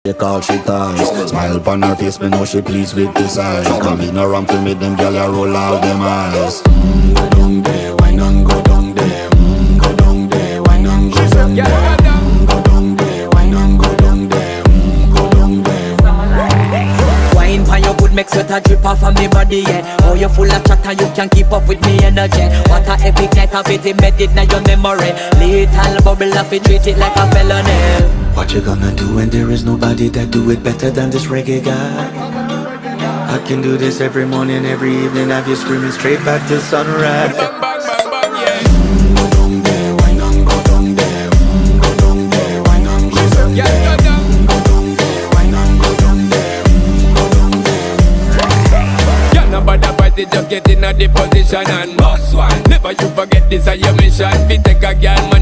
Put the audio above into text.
They call she ties. Smile upon her face, me know she pleased with this eyes. Come in around to me, them gyal a roll out them eyes. Go down there, why not go down there? Go down there, why not go down there? Go down there, why not go down there? Go down there. Wine pan your good, make sweat a drip off of me body, yeah. Oh, you full of chatter, you can't keep up with me energy. What a epic night of it, embedded in your memory. Little bubble of it, treat it like a felony. What you gonna do when there is nobody that do it better than this reggae guy? I can do this every morning, every evening, have you screaming straight back to sunrise. Bang, bang, bang, bang, yeah. Go down there, why not go down there? Go down there, why not go down there? Yeah, go down. Go down there, why not go down there? Go down there. Yeah, nobody fight it, just get in a the position and boss one. Never you forget this is your mission. Fi take a girl, man.